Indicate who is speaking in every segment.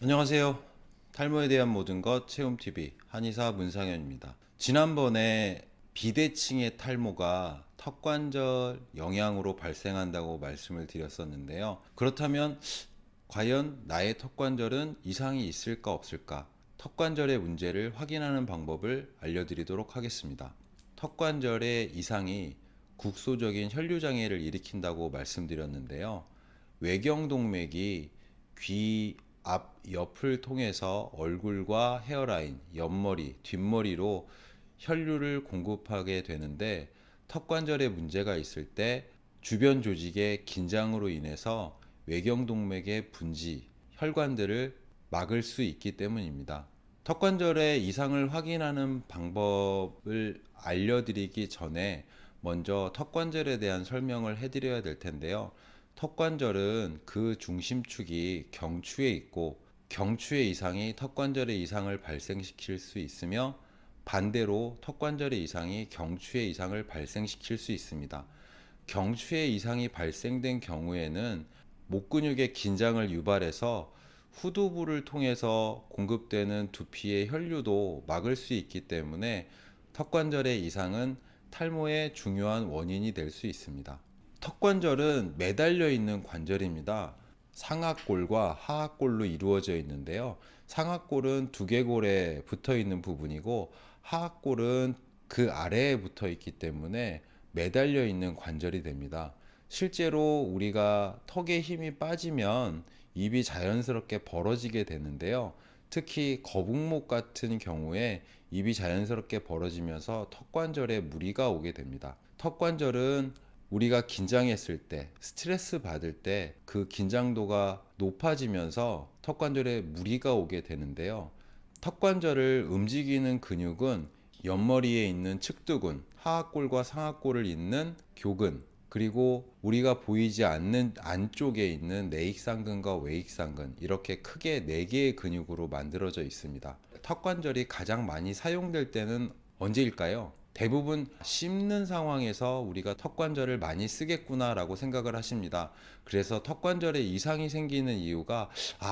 Speaker 1: 안녕하세요. 탈모에 대한 모든 것 체험TV 한의사 문상현입니다. 지난번에 비대칭의 탈모가 턱관절 영향으로 발생한다고 말씀을 드렸었는데요. 그렇다면 과연 나의 턱관절은 이상이 있을까 없을까? 턱관절의 문제를 확인하는 방법을 알려드리도록 하겠습니다. 턱관절의 이상이 국소적인 혈류장애를 일으킨다고 말씀드렸는데요. 외경동맥이 귀 앞 옆을 통해서 얼굴과 헤어라인, 옆머리, 뒷머리로 혈류를 공급하게 되는데, 턱관절에 문제가 있을 때 주변 조직의 긴장으로 인해서 외경동맥의 분지, 혈관들을 막을 수 있기 때문입니다. 턱관절의 이상을 확인하는 방법을 알려드리기 전에 먼저 턱관절에 대한 설명을 해드려야 될 텐데요. 턱관절은 그 중심축이 경추에 있고, 경추의 이상이 턱관절의 이상을 발생시킬 수 있으며, 반대로 턱관절의 이상이 경추의 이상을 발생시킬 수 있습니다. 경추의 이상이 발생된 경우에는 목 근육의 긴장을 유발해서 후두부를 통해서 공급되는 두피의 혈류도 막을 수 있기 때문에 턱관절의 이상은 탈모의 중요한 원인이 될 수 있습니다. 턱관절은 매달려 있는 관절입니다. 상악골과 하악골로 이루어져 있는데요. 상악골은 두개골에 붙어 있는 부분이고, 하악골은 그 아래에 붙어 있기 때문에 매달려 있는 관절이 됩니다. 실제로 우리가 턱에 힘이 빠지면 입이 자연스럽게 벌어지게 되는데요. 특히 거북목 같은 경우에 입이 자연스럽게 벌어지면서 턱관절에 무리가 오게 됩니다. 턱관절은 우리가 긴장했을 때, 스트레스 받을 때 그 긴장도가 높아지면서 턱관절에 무리가 오게 되는데요. 턱관절을 움직이는 근육은 옆머리에 있는 측두근, 하악골과 상악골을 잇는 교근, 그리고 우리가 보이지 않는 안쪽에 있는 내익상근과 외익상근, 이렇게 크게 4개의 근육으로 만들어져 있습니다. 턱관절이 가장 많이 사용될 때는 언제일까요? 대부분 씹는 상황에서 우리가 턱관절을 많이 쓰겠구나 라고 생각을 하십니다. 그래서 턱관절에 이상이 생기는 이유가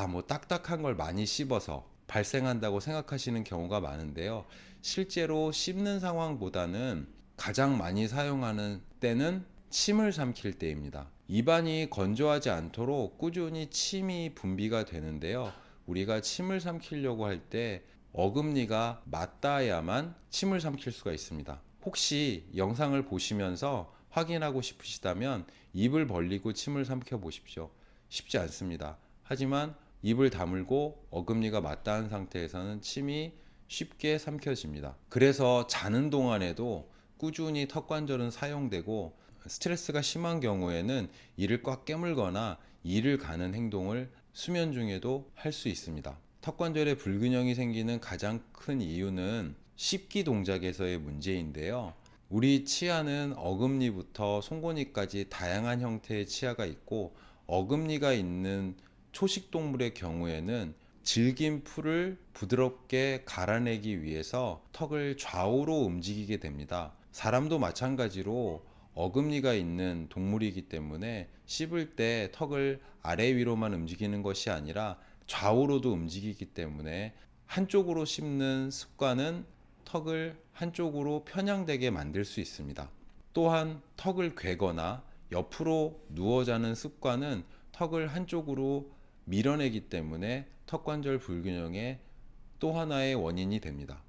Speaker 1: 뭐 딱딱한 걸 많이 씹어서 발생한다고 생각하시는 경우가 많은데요. 실제로 씹는 상황보다는 가장 많이 사용하는 때는 침을 삼킬 때입니다. 입안이 건조하지 않도록 꾸준히 침이 분비가 되는데요. 우리가 침을 삼키려고 할 때 어금니가 맞닿아야만 침을 삼킬 수가 있습니다. 혹시 영상을 보시면서 확인하고 싶으시다면 입을 벌리고 침을 삼켜 보십시오. 쉽지 않습니다. 하지만 입을 다물고 어금니가 맞닿은 상태에서는 침이 쉽게 삼켜집니다. 그래서 자는 동안에도 꾸준히 턱관절은 사용되고, 스트레스가 심한 경우에는 이를 꽉 깨물거나 이를 가는 행동을 수면 중에도 할 수 있습니다. 턱관절에 불균형이 생기는 가장 큰 이유는 씹기 동작에서의 문제인데요. 우리 치아는 어금니부터 송곳니까지 다양한 형태의 치아가 있고, 어금니가 있는 초식동물의 경우에는 질긴 풀을 부드럽게 갈아내기 위해서 턱을 좌우로 움직이게 됩니다. 사람도 마찬가지로 어금니가 있는 동물이기 때문에 씹을 때 턱을 아래 위로만 움직이는 것이 아니라 좌우로도 움직이기 때문에 한쪽으로 씹는 습관은 턱을 한쪽으로 편향되게 만들 수 있습니다. 또한 턱을 괴거나 옆으로 누워 자는 습관은 턱을 한쪽으로 밀어내기 때문에 턱관절 불균형의 또 하나의 원인이 됩니다.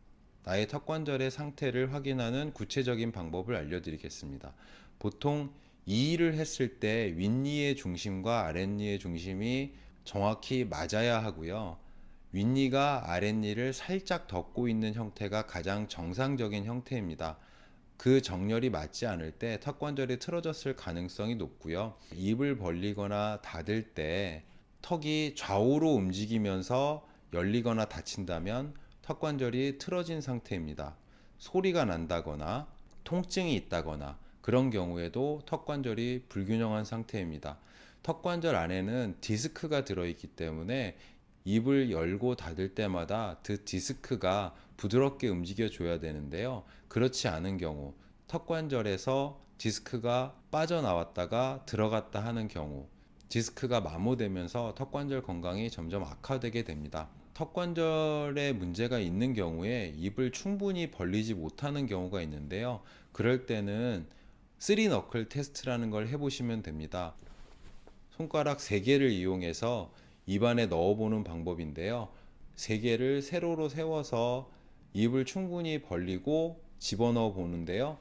Speaker 1: 나의 턱관절의 상태를 확인하는 구체적인 방법을 알려드리겠습니다. 보통 이 일을 했을 때 윗니의 중심과 아랫니의 중심이 정확히 맞아야 하고요. 윗니가 아랫니를 살짝 덮고 있는 형태가 가장 정상적인 형태입니다. 그 정렬이 맞지 않을 때 턱관절이 틀어졌을 가능성이 높고요. 입을 벌리거나 닫을 때 턱이 좌우로 움직이면서 열리거나 닫힌다면 턱관절이 틀어진 상태입니다. 소리가 난다거나 통증이 있다거나 그런 경우에도 턱관절이 불균형한 상태입니다. 턱관절 안에는 디스크가 들어있기 때문에 입을 열고 닫을 때마다 그 디스크가 부드럽게 움직여 줘야 되는데요. 그렇지 않은 경우, 턱관절에서 디스크가 빠져나왔다가 들어갔다 하는 경우, 디스크가 마모되면서 턱관절 건강이 점점 악화되게 됩니다. 턱관절에 문제가 있는 경우에 입을 충분히 벌리지 못하는 경우가 있는데요. 그럴 때는 3너클 테스트라는 걸 해보시면 됩니다. 손가락 3개를 이용해서 입안에 넣어보는 방법인데요. 3개를 세로로 세워서 입을 충분히 벌리고 집어넣어 보는데요.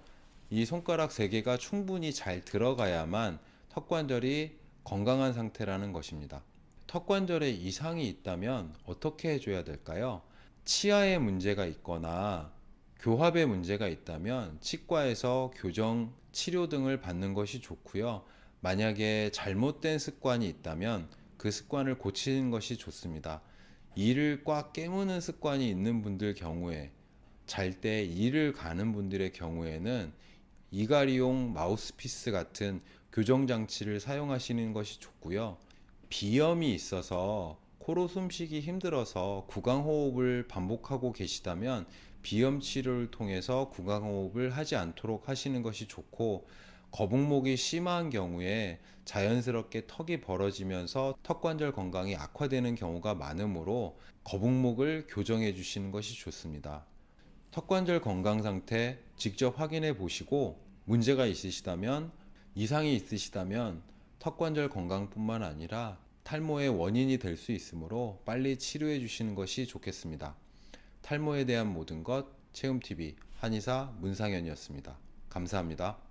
Speaker 1: 이 손가락 3개가 충분히 잘 들어가야만 턱관절이 건강한 상태라는 것입니다. 턱관절에 이상이 있다면 어떻게 해줘야 될까요? 치아에 문제가 있거나 교합에 문제가 있다면 치과에서 교정, 치료 등을 받는 것이 좋고요. 만약에 잘못된 습관이 있다면 그 습관을 고치는 것이 좋습니다. 이를 꽉 깨무는 습관이 있는 분들 경우에, 잘 때 이를 가는 분들의 경우에는 이갈이용 마우스피스 같은 교정 장치를 사용하시는 것이 좋고요. 비염이 있어서 코로 숨쉬기 힘들어서 구강호흡을 반복하고 계시다면 비염 치료를 통해서 구강호흡을 하지 않도록 하시는 것이 좋고, 거북목이 심한 경우에 자연스럽게 턱이 벌어지면서 턱관절 건강이 악화되는 경우가 많으므로 거북목을 교정해 주시는 것이 좋습니다. 턱관절 건강 상태 직접 확인해 보시고 문제가 있으시다면, 이상이 있으시다면 턱관절 건강뿐만 아니라 탈모의 원인이 될 수 있으므로 빨리 치료해 주시는 것이 좋겠습니다. 탈모에 대한 모든 것 체험TV 한의사 문상현이었습니다. 감사합니다.